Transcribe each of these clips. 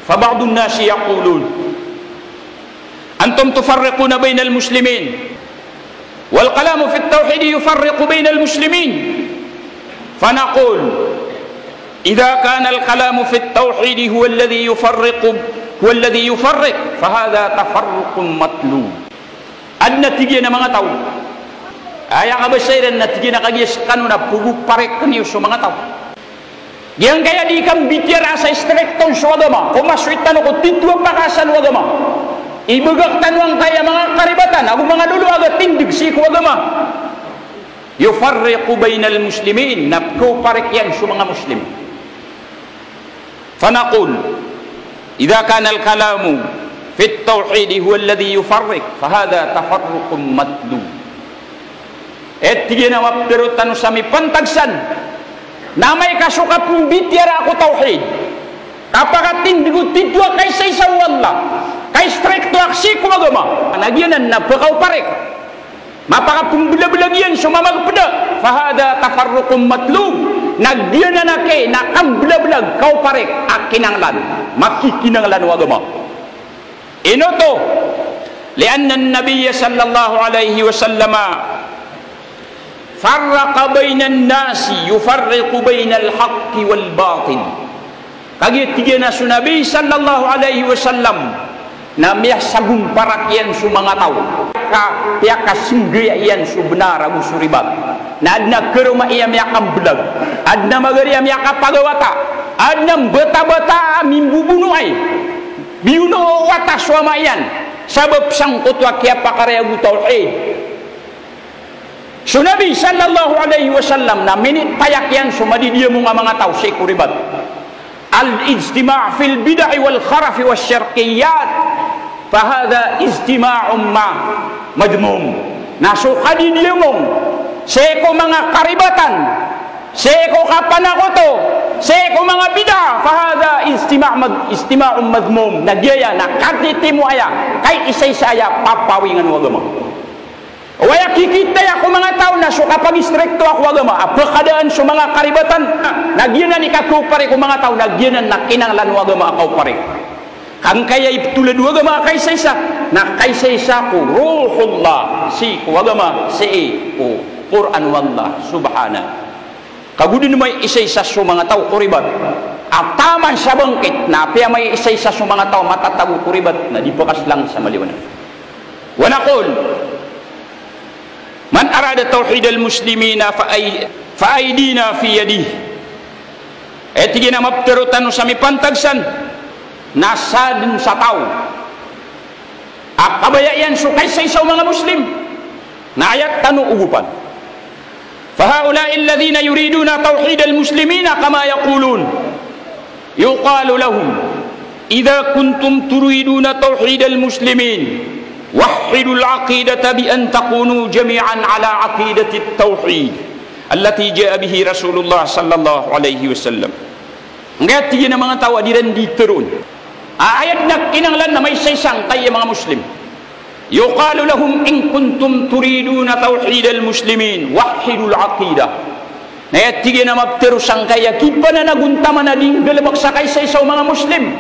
فبعض الناس يقولون أنتم تفرقون بين المسلمين والكلام في التوحيد يفرق بين المسلمين، فنقول إذا كان الكلام في التوحيد هو الذي يفرق فهذا تفرق مطلوب. Adna tiga na mga tao ayang abasairan na tiga na kagyas kanuna puguk parek kaniyo so mga tao yang kaya di kang bityara sa istrikton sa agama kumaswit tano ko titwa pakasan agama ibagak tanwang kaya mga karibatan ako mga lulu agad tindig si ko agama yufarriqu bainal muslimin napko parek yan sa mga muslim. Fanaqul idha kana al-kalamu في التوحيد هو الذي يفرق فهذا تفرق مطلوب. Tigina mapirot tanu sami pantagsan namay kasukat mong bityara ako tauhid kapakatin digo tidwa kay sa isang wala kay strikto aksi ko agama nagyanan na pakaw parek mapakapumbila-bilag yan sumamagpada fahada tafarruqum matlub nagyanan na kay nakambila-bilag kaw parek akinanglan makikinanglan o agama. Inoto lianna an-nabiy sallallahu alaihi wasallam farraqa bainan nasi yufarriqu bainal haqqi wal batil. Kagi tiga na sunabi sallallahu alaihi wasallam na miyasagum parakyan su mga tao piyaka singgaya yan su benar agu suribat na adna keruma iya miyakam belag adna magari miyaka pagawata adna beta-beta mimbubuno ay biuno watas wamayan sabab sangkut wa kaya pakarya gu tauhid. So Nabi sallallahu alaihi wasallam na minit payakyan sumadi dia mga tao sa kuribat al-ijtima' fil bid'ah wal kharaf was syarqiyat fahada ijtima'un madmum nasukadi dia mong seko mga karibatan seko kapanakoto seko mga bid'ah fahada istima'un madmum nagyaya nakatitimu aya kay isay saya papawingan agama waya kikita ako mga tao na so kapag istrikto ako agama apakadaan so mga karibatan nagyanan ikakupare ko mga tao nagyanan na kinanglan agama akaw pare kang kaya itulad agama kay saysa na kay saysa ko ruhullah si ko agama si ko Quran wallah subhana kagudin may isa-isa sa mga tao kuribat at taman sa bangkit na piya may isa-isa sa mga tao matatago kuribat na di pakas lang sa maliwanan. Wa naqul man arada tauhid al-muslimina fa aydina fi yadihi tigina mapterutan sa mi pantagsan nasadin sa tao akabayan so kay sa mga muslim na ayat tanu ugupan. فهؤلاء الذين يريدون توحيد المسلمين كما يقولون يقال لهم إذا كنتم تريدون توحيد المسلمين وحدوا العقيدة بأن تكونوا جميعا على عقيدة التوحيد التي جاء به رسول الله صلى الله عليه وسلم. Ngayon tignan mga tawa di rin diteron ayat na kinanglan na may saysang tayo mga muslim yuqalu lahum in kuntum turiduna tauhidal muslimin wahidul aqidah na yatige na mapterusang kaya kipa na naguntama na din galabak sa kaysay sa mga muslim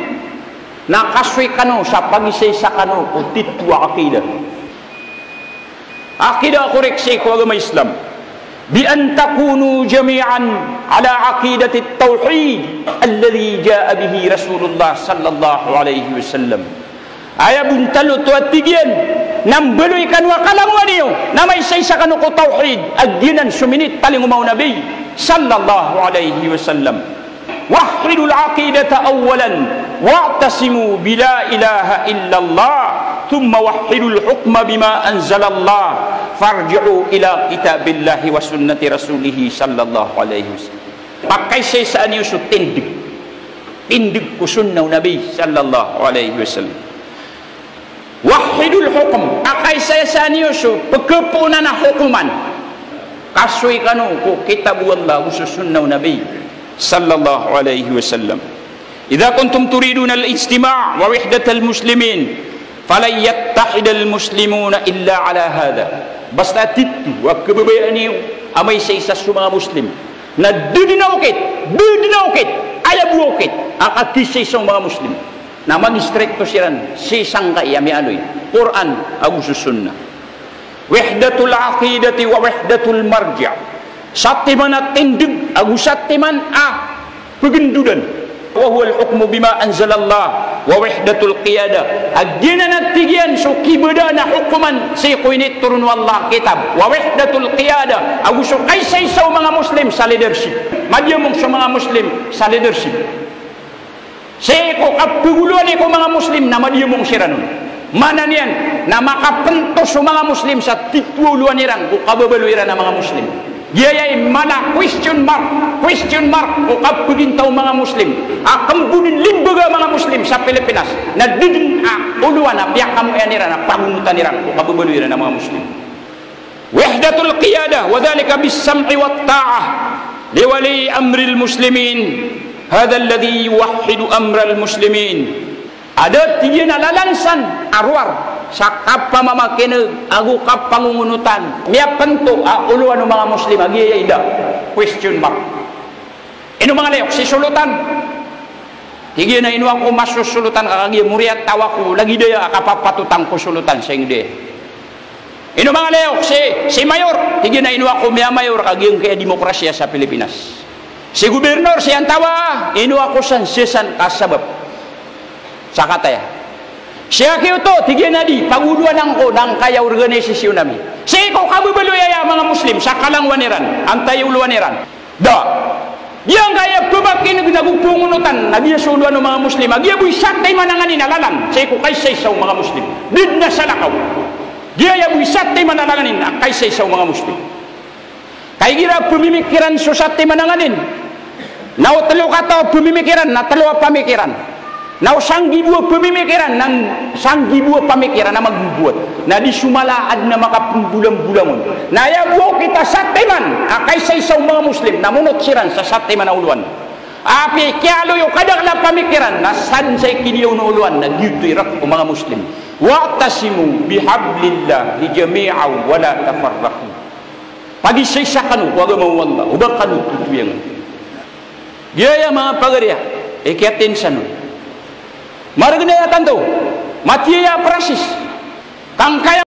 nakaswi kano sa pagisay sa kano o titwa aqidah koreksi ko agama Islam bi an takunu jami'an ala aqidati at-tauhid alladhi jaa bihi Rasulullah sallallahu alaihi wasallam aya buntalo to atigyan nambeloy kanwa kalangwa niyo na may saysa kanu ko tauhid agdinan suminit taling umaw nabi sallallahu alaihi wasallam wahidul aqidata awalan wa'tasimu bila ilaha illallah thumma wahidul hukma bima anzalallah farji'u ila kitabillahi wa sunnati rasulih sallallahu alaihi wasallam pakai saysa niyo su tindig ko sunnaw nabi sallallahu alaihi wasallam wahidul hukum akay saya niyo so pagkapunan na hukuman kasoy kanu ko kitab wallah susunnaw nabi sallallahu alaihi wasallam idza kuntum turiduna al-ijtima' wa wahdat al-muslimin falan yattahid al-muslimuna illa ala hada basta titu wa kababayan niyo amay sa isa sa mga muslim na dudinaukit ayabuukit ang akisay sa mga muslim na mag-stricto siran si sangka yami aloy Quran agus sunnah wahdatul aqidati wa wahdatul marja' satiman at tindig agus satiman pagindudan wa huwa al-hukmu bima anzalallah wa wahdatul qiyada agina natigian so kibada na hukuman si kuinit turun wallah kitab wa wahdatul qiyada agus kaysay sa mga muslim sa leadership madyamong sa mga muslim sa leadership si ko kapuguluan ko mga muslim na madyamong siranon mana niyan na makapentos sa mga muslim sa tituluan nirang kung kababaluiran ng mga muslim giyay mana question mark kung kapugintaw mga muslim akambunin limbaga mga muslim sa Pilipinas na didin uluan na piyak kamu nirang na pagungutan nirang kung kababaluiran ng mga muslim wahdatul qiyada wadhalika bis sam'i wat ta'ah liwali amril muslimin hadha alladhi yuwahhidu amral muslimin ada tiga na lalansan arwar sa kapamamakinag agu kapangungunutan miya pento uluan ng mga muslim agi ida question mark ino mga layok si sulutan tiga na inuang ko masusulutan kakagi muriat tawa ko lagi daya kapapatutang ko sulutan sa hindi ino mga layok si mayor tiga na inuang ko miya mayor kagi yung kaya demokrasya sa Pilipinas si gubernur siyan tawa inuang ko san sisan kasabab sa kataya siya kito tigyan na di paguduan ko ng kaya organisasyon namin siya ikaw kababaloyaya mga muslim sa kalangwaniran antayuluwaniran yang kaya tubakin nagupungunutan nagiyasuluan ng mga muslim agiyaboy satay mananganin alalang siya ikaw kaysay sa mga muslim did na sa lakaw giyaboy satay mananganin kaysay sa mga muslim kaya gira pumimikiran so satay mananganin nautalo ka to pumimikiran natalo pamikiran na sanggibuo pemikiran ng sanggibuo pamikiran na magbubuot na di sumalaad na makapumbulang-bulangon na yabuo kita sa timan kaysay sa mga muslim na munot siran sa satiman na uluan api kialo yung kadakla pamikiran na sansay kiniyaw na uluan na gyutuirak o mga muslim wa'tasimu bihablillah jami'aw wala tafarraqu pagisay sa kanu wag mawalla ubang kanu tutuyang gaya mga pagariya ikiatin sa nun maragna ya tanto matiya prasis kang kaya